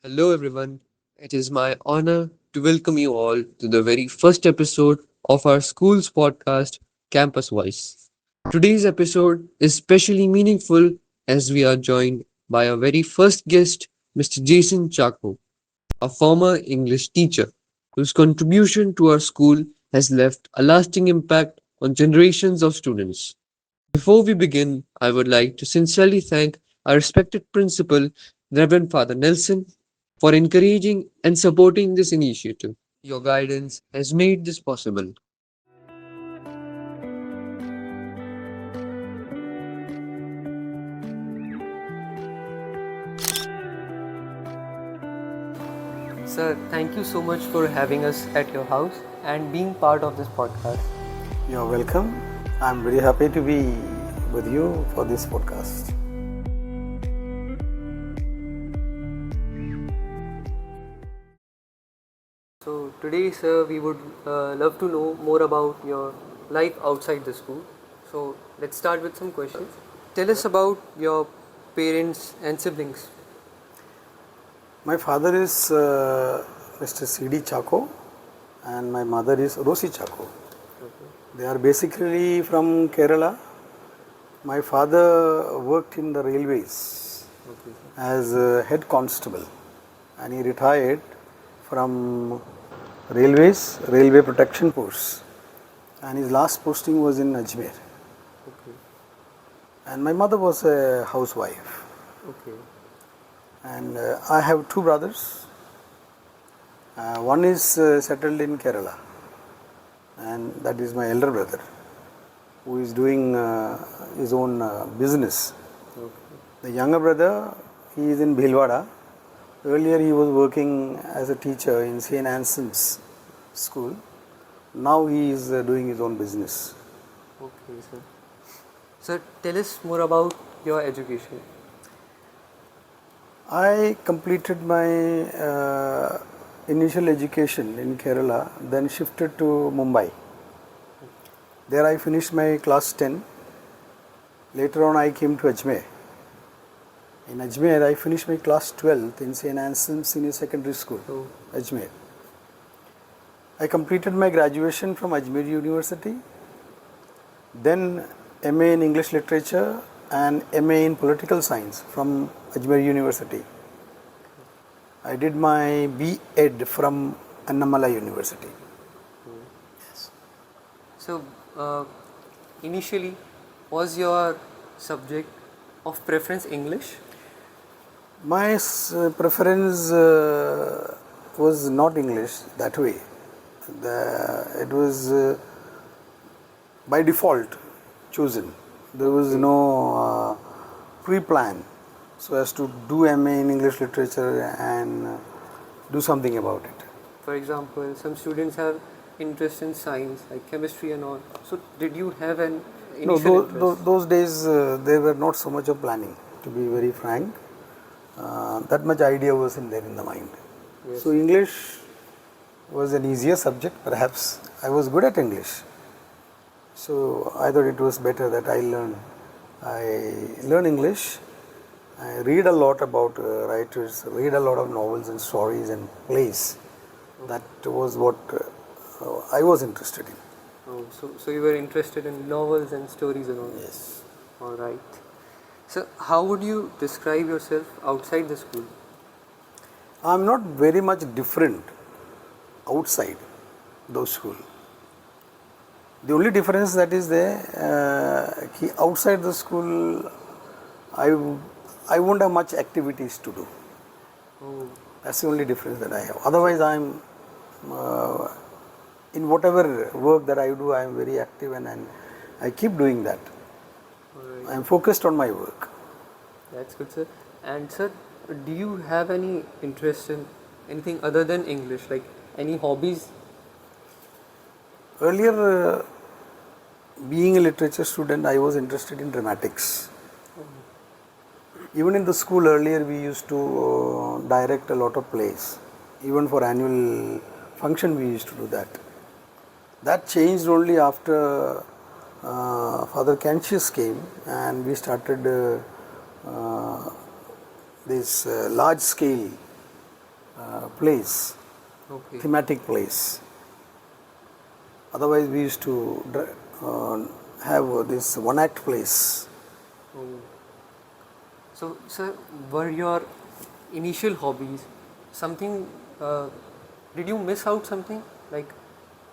Hello, everyone. It is my honor to welcome you all to the very first episode of our school's podcast, Campus Voice. Today's episode is especially meaningful as we are joined by our very first guest, Mr. Jaison Chacko, a former English teacher whose contribution to our school has left a lasting impact on generations of students. Before we begin, I would like to sincerely thank our respected principal, Reverend Father Nelson, for encouraging and supporting this initiative. Your guidance has made this possible. Sir, thank you so much for having us at your house and being part of this podcast. You're welcome. I'm very happy to be with you for this podcast. So, today, sir, we would love to know more about your life outside the school. So, let's start with some questions. Tell us about your parents and siblings. My father is Mr. C.D. Chacko and my mother is Rosi Chacko. They are basically from Kerala. My father worked in the railways as a head constable and he retired from railway protection force, and his last posting was in Ajmer. And my mother was a housewife. And I have two brothers. One is settled in Kerala, and that is my elder brother, who is doing his own business. The younger brother, he is in Bhilwara. Earlier he was working as a teacher in St. Anselm's school. Now he is doing his own business. Okay, sir. Sir, tell us more about your education. I completed my initial education in Kerala, then shifted to Mumbai. There I finished my class 10. Later on I came to Ajmer. In Ajmer I finished my class 12th in St. Anselm Senior Secondary School, Ajmer. I completed my graduation from Ajmer University, then MA in English Literature and MA in Political Science from Ajmer University. I did my B.Ed from Annamala University. Yes. So, initially, was your subject of preference English? My preference was not English that way. It was by default chosen. There was no pre-plan so as to do MA in English Literature and do something about it. For example, some students have interest in science, like chemistry and all. So, did you have an initial interest? Those days there were not so much of planning, to be very frank. That much idea wasn't there in the mind. Yes. So English was an easier subject, perhaps. I was good at English. So I thought it was better that I learn English. I read a lot about writers, read a lot of novels and stories and plays. That was what I was interested in. Oh, so you were interested in novels and stories and all? Yes. All right. So, how would you describe yourself outside the school? I am not very much different outside those school. The only difference that is there, outside the school, I won't have much activities to do. Oh. That's the only difference that I have. Otherwise, I am in whatever work that I do, I am very active and I keep doing that. I am focused on my work. That's good, sir. And sir, do you have any interest in anything other than English, like any hobbies? Earlier, being a literature student, I was interested in dramatics. Even in the school earlier, we used to direct a lot of plays. Even for annual function, we used to do that. That changed only after Father Canisius came and we started this large scale plays, Okay. thematic plays. Otherwise, we used to have this one act plays. Oh. So, sir, were your initial hobbies something? Did you miss out something? Like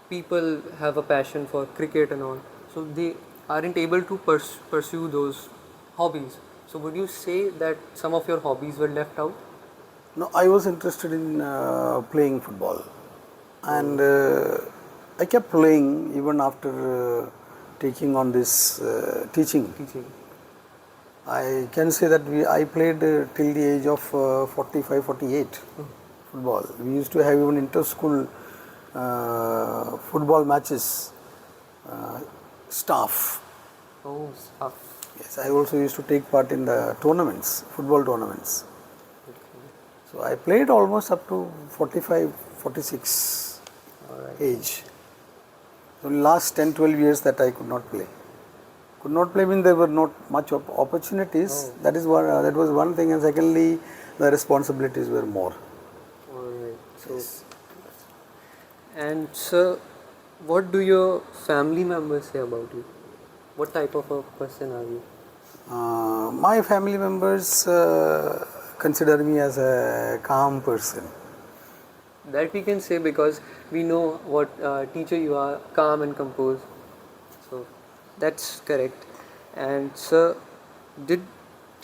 people have a passion for cricket and all, so they aren't able to pursue those hobbies. So, would you say that some of your hobbies were left out? No, I was interested in playing football, and Oh, I kept playing even after taking on this teaching. teaching. I can say that I played till the age of 45, 48 football. We used to have even inter-school football matches, uh, staff. Oh, stuff. Yes, I also used to take part in the tournaments, football tournaments. Okay. So I played almost up to 45, 46 All right. age. So last 10, 12 years that I could not play. Could not play means there were not much opportunities. Oh, That was one thing, and secondly, the responsibilities were more. all right. So, Yes. and sir, what do your family members say about you? What type of a person are you? My family members consider me as a calm person. That we can say because we know what teacher you are, calm and composed. So that's correct. And sir, did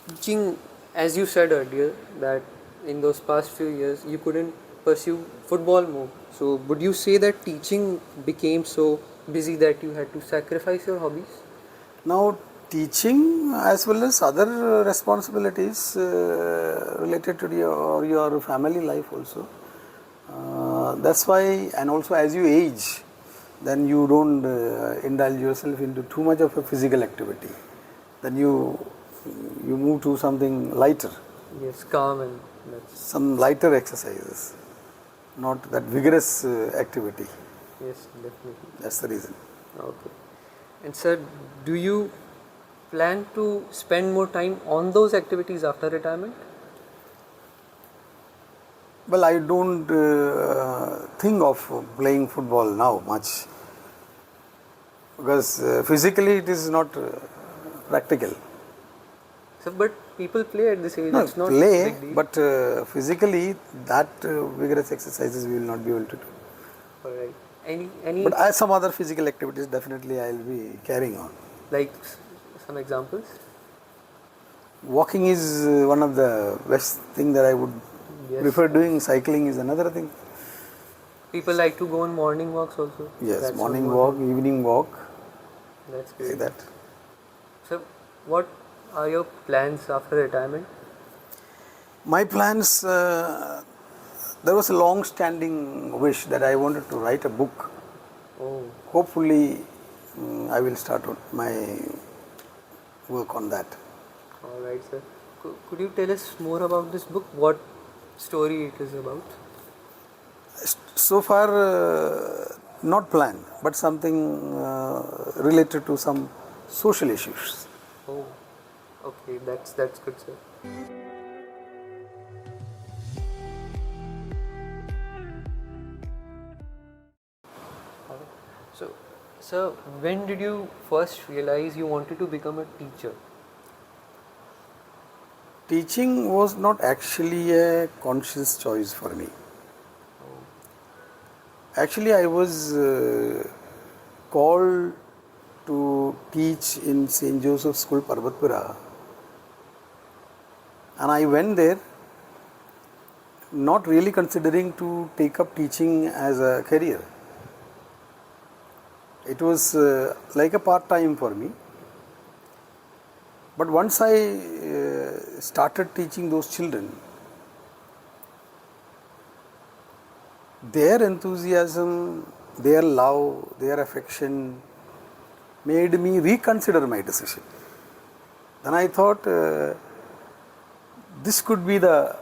teaching, as you said earlier, that in those past few years you couldn't pursue football more. So would you say that teaching became so busy that you had to sacrifice your hobbies? Now, teaching as well as other responsibilities related to your family life also. That's why, and also as you age, then you don't indulge yourself into too much of a physical activity. Then you move to something lighter, Yes, calm and that's some lighter exercises, not that vigorous activity. yes, definitely. That's the reason. Okay. And sir, do you plan to spend more time on those activities after retirement? Well, I don't think of playing football now much because physically it is not practical. So, but people play at this age. No, It's not play, big deal. but physically that vigorous exercises we will not be able to do. All right. Any But as some other physical activities, definitely I will be carrying on. like some examples? Walking is one of the best thing that I would Yes. prefer doing. Cycling is another thing. People like to go on morning walks also. Yes, That's morning one walk, thing. evening walk, That's like great. that. So, what are your plans after retirement? My plans, there was a long standing wish that I wanted to write a book. Oh, Hopefully, I will start my work on that. all right, sir. Could you tell us more about this book? What story it is about? So far, not planned, but something related to some social issues. Oh, okay. That's good, sir. So, sir, when did you first realize you wanted to become a teacher? Teaching was not actually a conscious choice for me. Actually, I was called to teach in St. Joseph's School, Parbatpura, and I went there not really considering to take up teaching as a career. It was like a part-time for me. But once I started teaching those children, their enthusiasm, their love, their affection made me reconsider my decision. Then I thought this could be the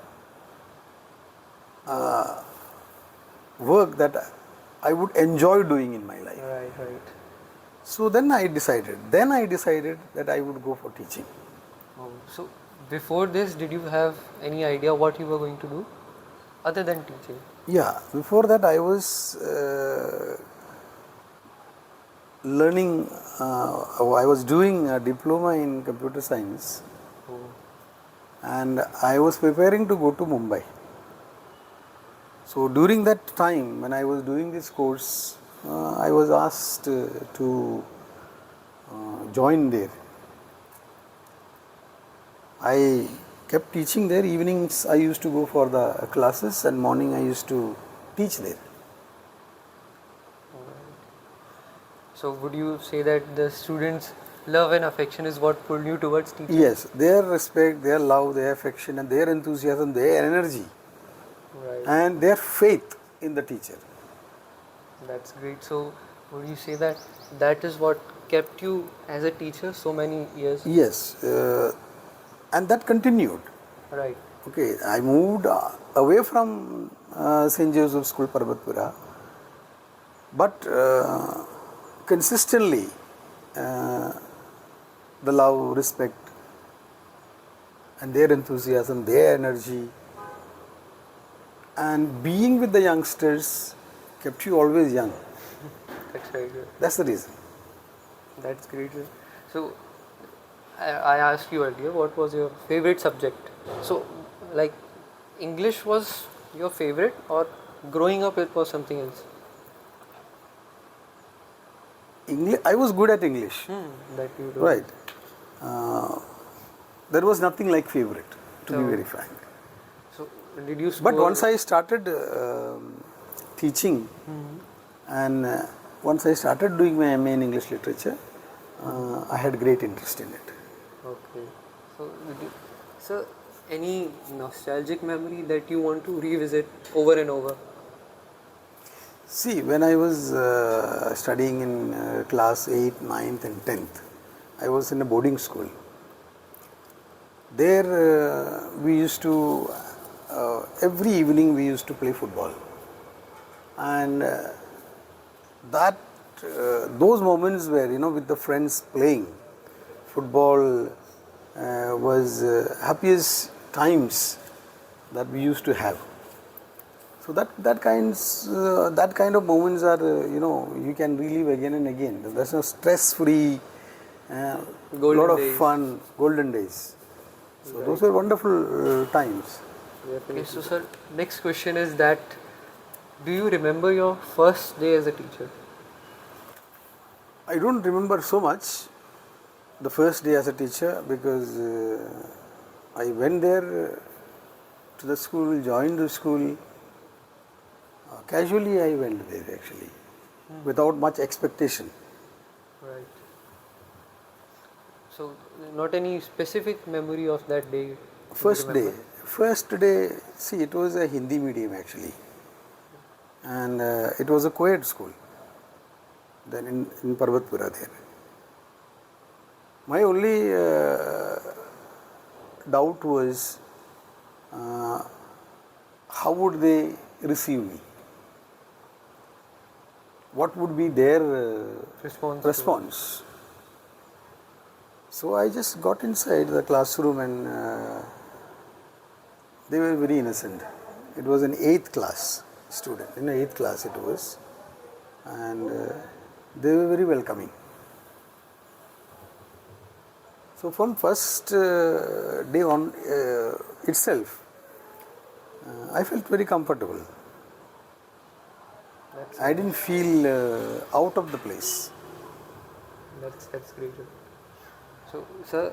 work that I would enjoy doing in my life. Right, right. So then I decided that I would go for teaching. Oh, so before this, did you have any idea what you were going to do? other than teaching? Yeah, before that I was learning, I was doing a diploma in computer science, Oh, and I was preparing to go to Mumbai. So during that time when I was doing this course, I was asked to join there. I kept teaching there. Evenings I used to go for the classes, and morning I used to teach there. alright. So would you say that the students' love and affection is what pulled you towards teaching? Yes, their respect, their love, their affection, and their enthusiasm, their energy, Right. and their faith in the teacher. That's great. So would you say that that is what kept you as a teacher so many years? Yes, and that continued. Right. Okay, I moved away from St. Joseph's School, Parbatpura, but consistently uh, the love, respect, and their enthusiasm, their energy, and being with the youngsters kept you always young. That's right. That's the reason. That's great. So I asked you earlier what was your favorite subject. So like English was your favorite or growing up it was something else? English, I was good at English, That you do. right? Uh, there was nothing like favorite, to be So, very frank. so did you But score? once I started teaching, and once I started doing my MA in English literature, I had great interest in it. Okay. So, so any nostalgic memory that you want to revisit over and over? See, when I was studying in class 8th, 9th and 10th, I was in a boarding school. There we used to, every evening we used to play football. And that, those moments where, with the friends playing football was happiest times that we used to have. So that kind of moments are you can relive again and again. There's no stress-free, Golden lot of days. fun, golden days. So those were wonderful times. Okay, so sir, next question is that do you remember your first day as a teacher? I don't remember so much the first day as a teacher because I went there to the school, joined the school. Casually I went there actually, without much expectation. Right. So, not any specific memory of that day you remember? First day, see, it was a Hindi medium actually, and it was a co-ed school. Then in Parbatpura there. My only doubt was how would they receive me? What would be their response? So I just got inside the classroom and they were very innocent. It was an 8th class student, in 8th class it was, and they were very welcoming. So from first day on itself, I felt very comfortable. I didn't feel out of the place. That's great. So, sir,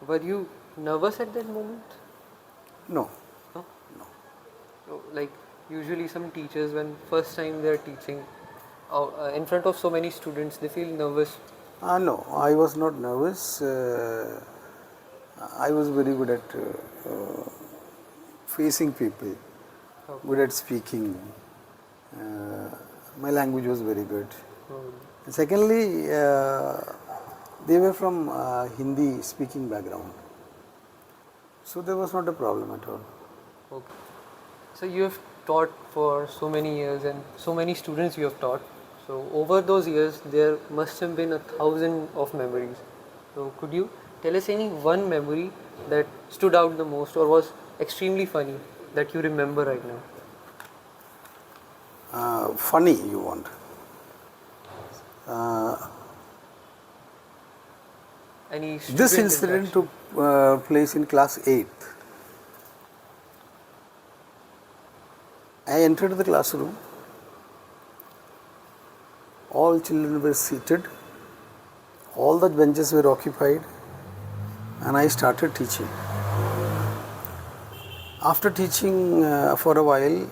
were you nervous at that moment? No. No. So, like usually some teachers, when first time they are teaching in front of so many students, they feel nervous. No, I was not nervous. I was very good at facing people, good at speaking. My language was very good. Secondly, they were from Hindi speaking background. So there was not a problem at all. Okay. So you have taught for so many years and so many students you have taught. So over those years there must have been 1,000 of memories. So could you tell us any one memory that stood out the most or was extremely funny? that you remember right now? Funny you want. Any This student incident interaction? took place in class 8th. I entered the classroom. All children were seated. All the benches were occupied. And I started teaching. After teaching for a while,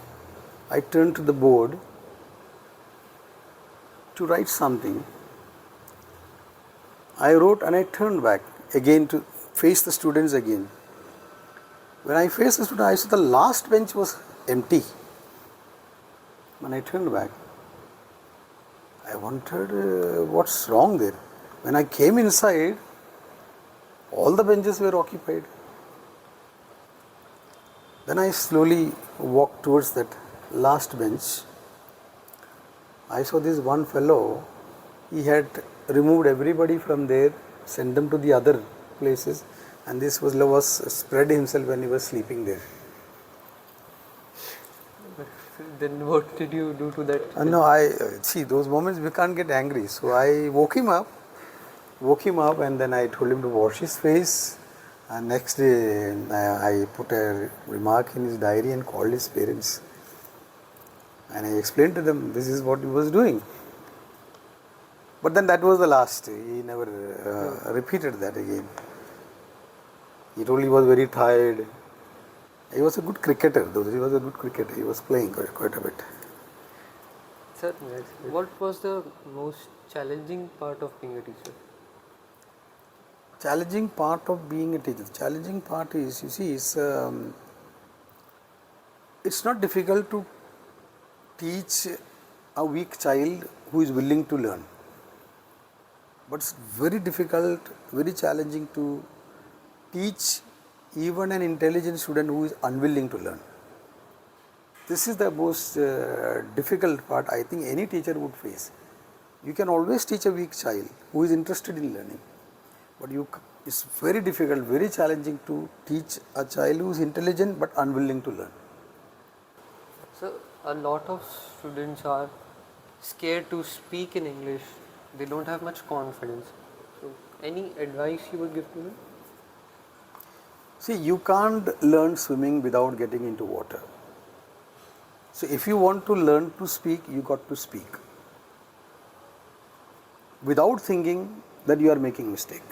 I turned to the board to write something. I wrote and I turned back again to face the students again. When I faced the students, I saw the last bench was empty. When I turned back, I wondered what's wrong there. When I came inside, all the benches were occupied. Then I slowly walked towards that last bench. I saw this one fellow, he had removed everybody from there, sent them to the other places, and this was spread himself when he was sleeping there. Then what did you do to that? No, I see those moments we can't get angry. So I woke him up, and then I told him to wash his face. And next day I put a remark in his diary and called his parents. And I explained to them this is what he was doing. But then that was the last. He never repeated that again. He told he was very tired. He was a good cricketer, though. He was a good cricketer. He was playing quite a bit. Sir, what was the most challenging part of being a teacher? Challenging part of being a teacher. Challenging part is, you see, it's not difficult to teach a weak child who is willing to learn. But it's very difficult, very challenging to teach even an intelligent student who is unwilling to learn. This is the most difficult part I think any teacher would face. You can always teach a weak child who is interested in learning. But it's very difficult, very challenging to teach a child who is intelligent but unwilling to learn. So, a lot of students are scared to speak in English. They don't have much confidence. So, any advice you would give to them? See, you can't learn swimming without getting into water. So, if you want to learn to speak, you got to speak without thinking that you are making mistake.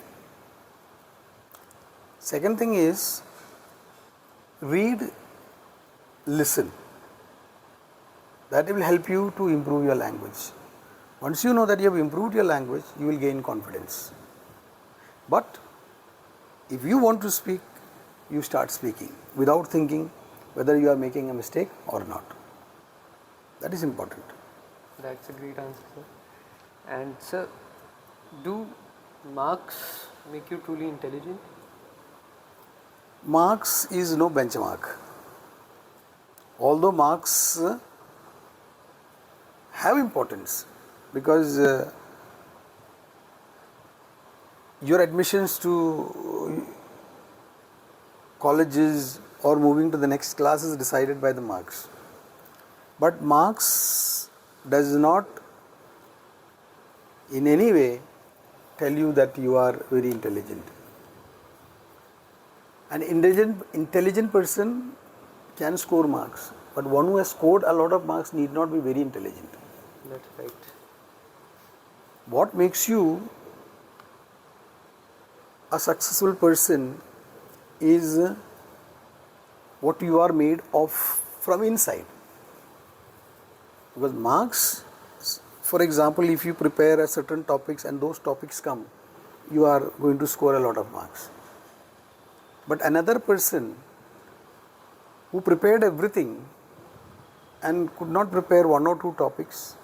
Second thing is, read, listen. That will help you to improve your language. Once you know that you have improved your language, you will gain confidence. But if you want to speak, you start speaking without thinking whether you are making a mistake or not. That is important. That's a great answer, sir. And sir, do marks make you truly intelligent? Marks is no benchmark. Although marks have importance because your admissions to colleges or moving to the next class is decided by the marks. But marks does not in any way tell you that you are very intelligent. An intelligent person can score marks, but one who has scored a lot of marks need not be very intelligent. That's right. What makes you a successful person is what you are made of from inside. Because marks, for example, if you prepare a certain topics and those topics come, you are going to score a lot of marks. But another person who prepared everything and could not prepare one or two topics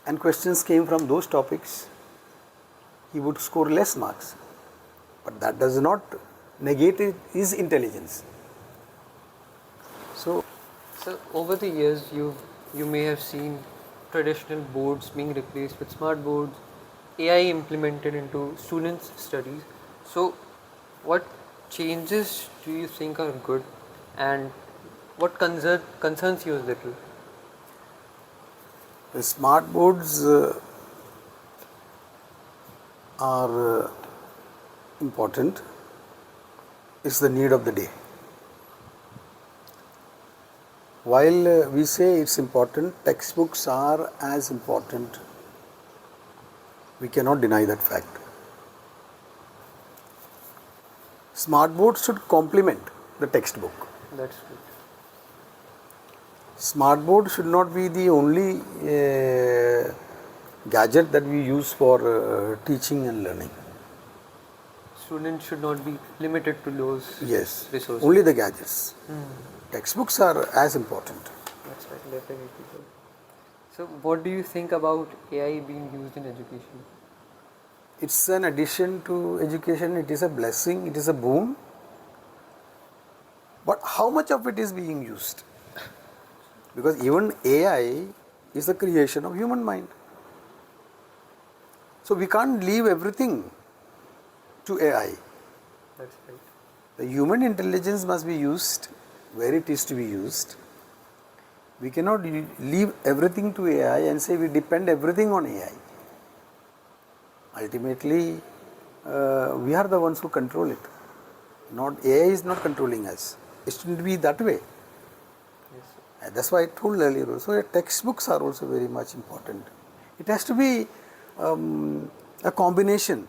and questions came from those topics, he would score less marks. But that does not negate his intelligence. So, over the years, you may have seen traditional boards being replaced with smart boards, AI implemented into students' studies. So, what changes do you think are good and what concerns you a little? The smart boards are important. It's the need of the day. While we say it's important, textbooks are as important. We cannot deny that fact. Smart boards should complement the textbook. That's good. Smart board should not be the only gadget that we use for teaching and learning. Students should not be limited to those resources. Only the gadgets. Textbooks are as important. That's right, definitely. So, what do you think about AI being used in education? It's an addition to education. It is a blessing. It is a boon. But how much of it is being used? Because even AI is the creation of human mind. So we can't leave everything to AI. That's right. The human intelligence must be used where it is to be used. We cannot leave everything to AI and say we depend everything on AI. Ultimately, we are the ones who control it. Not AI is not controlling us. It shouldn't be that way. Yes. That's why I told earlier also, textbooks are also very much important. It has to be a combination.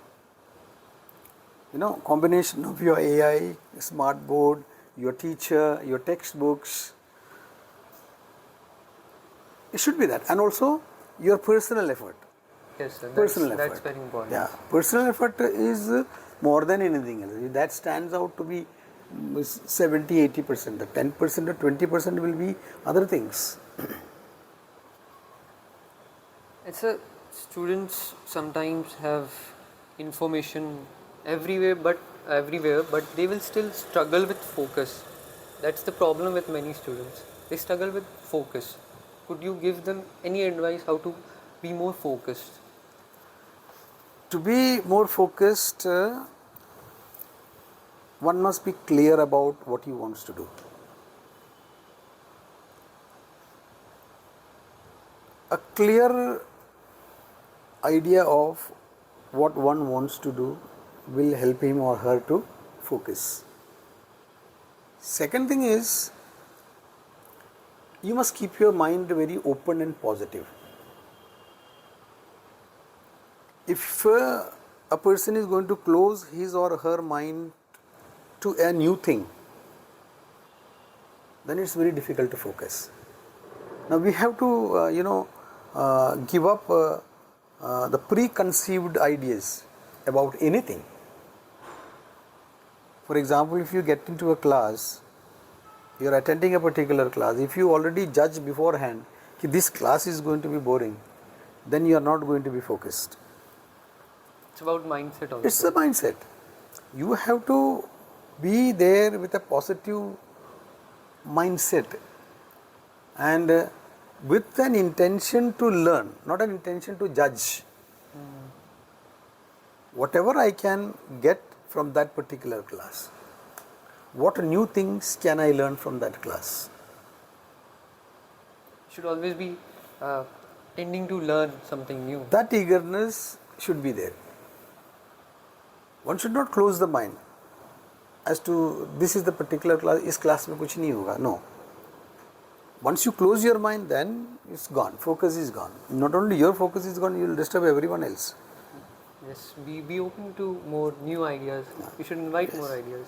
Combination of your AI, smart board, your teacher, your textbooks. It should be that. And also your personal effort. Yes, sir. Personal That's effort. very important. Yeah, personal effort is more than anything else. That stands out to be 70-80%. The 10% or 20% will be other things. It's a students sometimes have information everywhere, but they will still struggle with focus. That's the problem with many students. They struggle with focus. Could you give them any advice how to be more focused? To be more focused, one must be clear about what he wants to do. A clear idea of what one wants to do will help him or her to focus. Second thing is, you must keep your mind very open and positive. If a person is going to close his or her mind to a new thing, then it's very difficult to focus. Now we have to, give up the preconceived ideas about anything. For example, if you get into a class, you are attending a particular class, if you already judge beforehand that this class is going to be boring, then you are not going to be focused. It's about mindset also. It's a mindset. You have to be there with a positive mindset and with an intention to learn, not an intention to judge. Whatever I can get from that particular class, what new things can I learn from that class? Should always be tending to learn something new. That eagerness should be there. One should not close the mind as to this is the particular class, is class mein kuch nahi hoga. No. Once you close your mind, then it's gone. Focus is gone. Not only your focus is gone, you will disturb everyone else. Yes, be open to more new ideas. We should invite more ideas.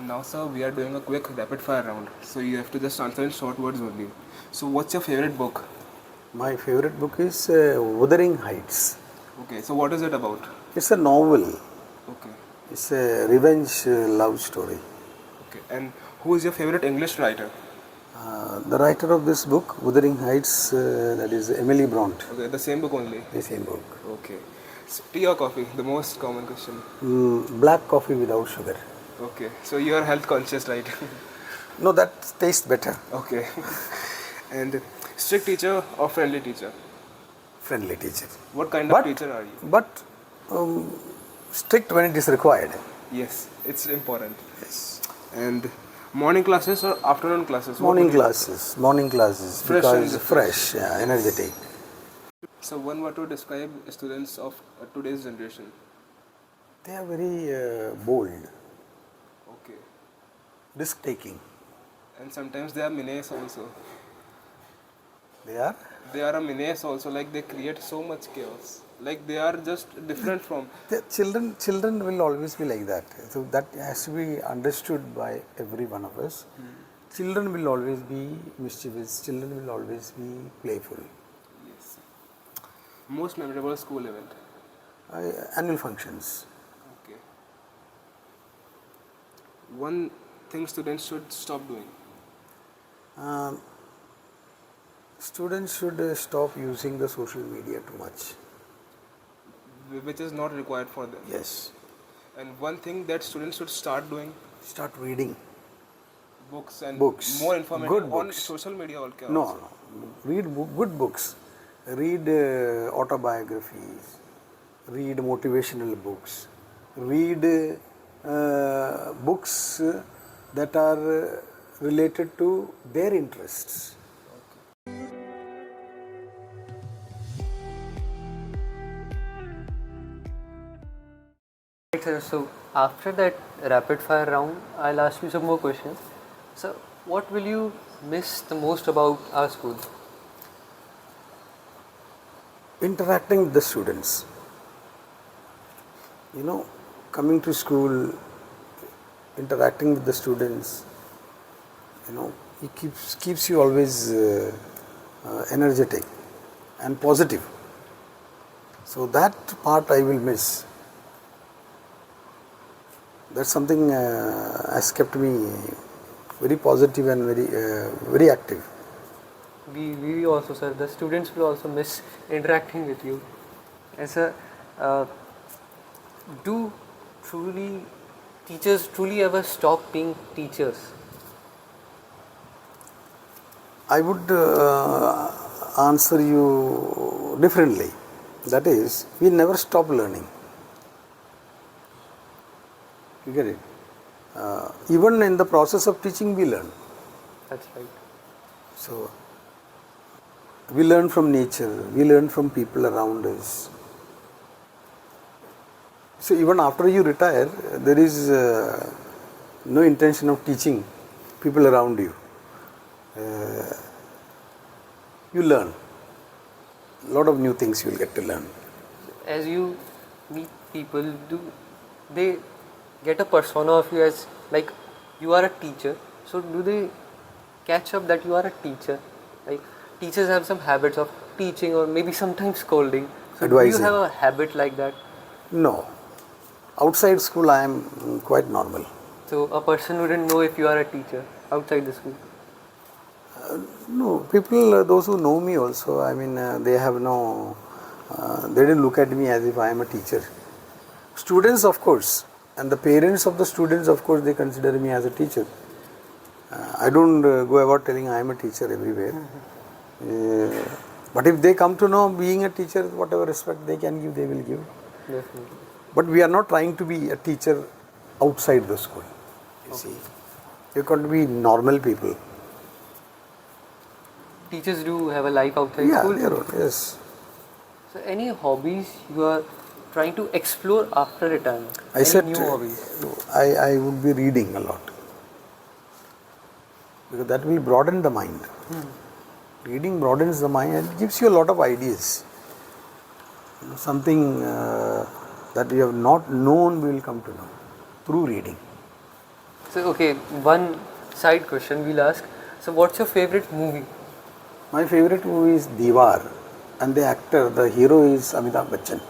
Now, sir, we are doing a quick rapid fire round. So you have to just answer in short words only. So, what's your favorite book? My favorite book is Wuthering Heights. Okay, so what is it about? It's a novel. Okay, It's a revenge love story. okay. And who is your favorite English writer? The writer of this book, Wuthering Heights, that is Emily Bront. Okay, the same book only. The same book. Okay. So, tea or coffee? The most common question. Black coffee without sugar. Okay, so you are health conscious, right? No, that tastes better. Okay. And strict teacher or friendly teacher? friendly teacher. What kind But of teacher are you? but strict when it is required. Yes, it's important. Yes. And morning classes or afternoon classes? What Morning would you classes, morning classes Fresh and because fresh, yeah, energetic. So one word to describe students of today's generation. They are very bold, Okay. risk taking. And sometimes they are menace also. They are. They are a menace also, like they create so much chaos. Like they are just different from. The children will always be like that. So that has to be understood by every one of us. Children will always be mischievous. Children will always be playful. Yes. Most memorable school event. Annual functions. Okay. One thing students should stop doing. Um, Students should stop using the social media too much. Which is not required for them. Yes. And one thing that students should start doing, Start reading books and books. more information Good on books. social media also. No. Read good books. Read autobiographies. Read motivational books. Read books that are related to their interests. Right, sir. So after that rapid fire round, I'll ask you some more questions. So what will you miss the most about our school? Interacting with the students. Coming to school, interacting with the students, it keeps you always energetic and positive. So that part I will miss. That's something has kept me very positive and very active. We also, sir, the students will also miss interacting with you. And sir, do teachers truly ever stop being teachers? I would answer you differently. That is, we never stop learning. You get it? Even in the process of teaching, we learn. That's right. So, we learn from nature, we learn from people around us. So, even after you retire, there is no intention of teaching people around you. You learn. A lot of new things you will get to learn. As you meet people, do they get a persona of you as like you are a teacher? So do they catch up that you are a teacher? Like teachers have some habits of teaching or maybe sometimes scolding. So Advising. do you have a habit like that? No. Outside school, I am quite normal. So a person wouldn't know if you are a teacher outside the school. No, people, those who know me also, they have they didn't look at me as if I am a teacher. Students, of course, and the parents of the students, of course, they consider me as a teacher. I don't go about telling I am a teacher everywhere. But if they come to know being a teacher, whatever respect they can give, they will give. Definitely. But we are not trying to be a teacher outside the school. You see, you're going to be normal people. Teachers do have a life outside Yeah, school. they are, yes. So any hobbies you are trying to explore after retirement? I said new hobbies? I would be reading a lot because that will broaden the mind. Reading broadens the mind and gives you a lot of ideas. Something that you have not known, we will come to know through reading. So okay, one side question we'll ask. So what's your favorite movie? My favorite movie is Diwar, and the hero is Amitabh Bachchan.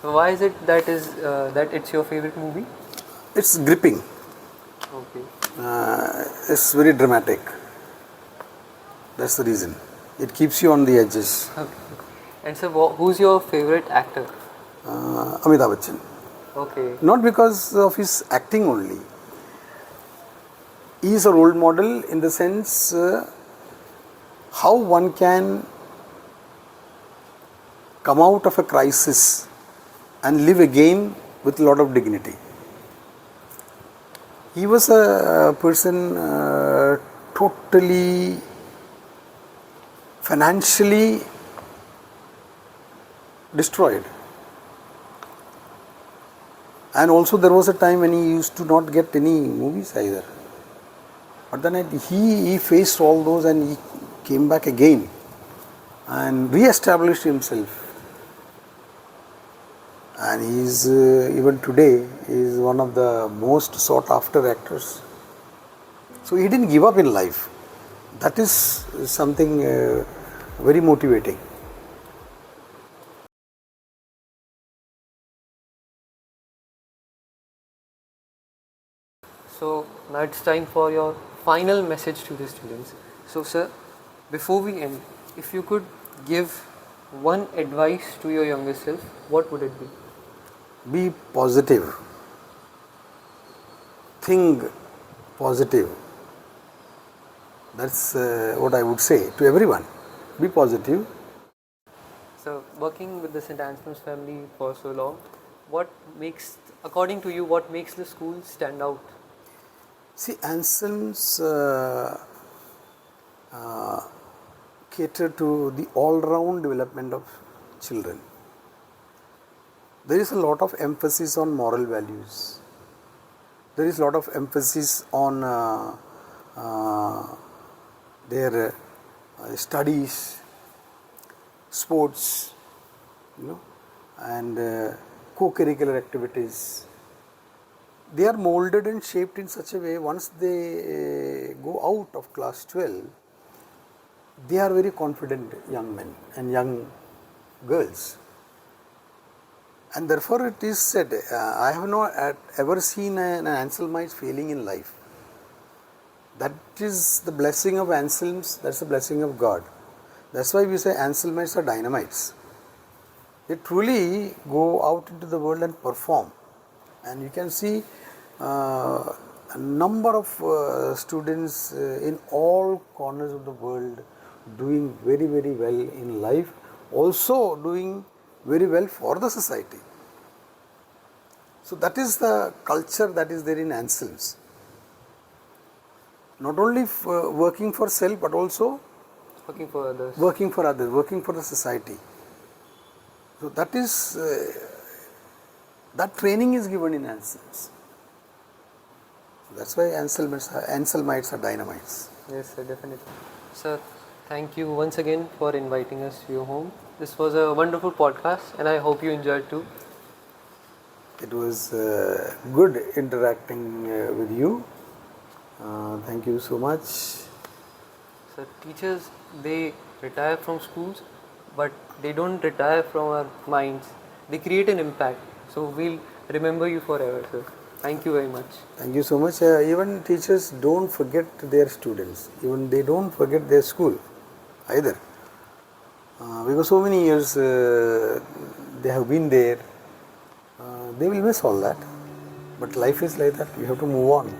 So why is it that it's your favorite movie? It's gripping. Okay. It's very dramatic. That's the reason. It keeps you on the edges. Okay. And so who's your favorite actor? Amitabh Bachchan. Okay. Not because of his acting only. He is a role model in the sense how one can come out of a crisis and live again with a lot of dignity. He was a person totally financially destroyed. And also there was a time when he used to not get any movies either. But then he faced all those and he came back again and re-established himself. And he is even today is one of the most sought after actors. So he didn't give up in life. That is something very motivating. So now it's time for your final message to the students. So sir, before we end, if you could give one advice to your younger self, what would it be? Be positive. Think positive. That's what I would say to everyone. Be positive. So working with the St. Anselm's family for so long, what makes, according to you, what makes the school stand out? See, Anselm's cater to the all-round development of children. There is a lot of emphasis on moral values. There is a lot of emphasis on their studies, sports, and co-curricular activities. They are molded and shaped in such a way, once they go out of class 12, they are very confident young men and young girls. And therefore it is said, I have not ever seen an Anselmite failing in life. That is the blessing of Anselms, that's the blessing of God. That's why we say Anselmites are dynamites. They truly go out into the world and perform. And you can see a number of students in all corners of the world doing very, very well in life, also doing very well for the society. So that is the culture that is there in Anselms. Not only working for self, but also Working for others. Working for others, working for the society. So that is, that training is given in Anselms. That's why Anselmites are dynamites. Yes, sir, definitely. Sir, thank you once again for inviting us to your home. This was a wonderful podcast and I hope you enjoyed too. It was good interacting with you. Thank you so much. So teachers, they retire from schools, but they don't retire from our minds. They create an impact. So we'll remember you forever, sir. Thank you very much. Thank you so much. Even teachers don't forget their students. Even they don't forget their school either. Because so many years they have been there. They will miss all that. But life is like that. We have to move on.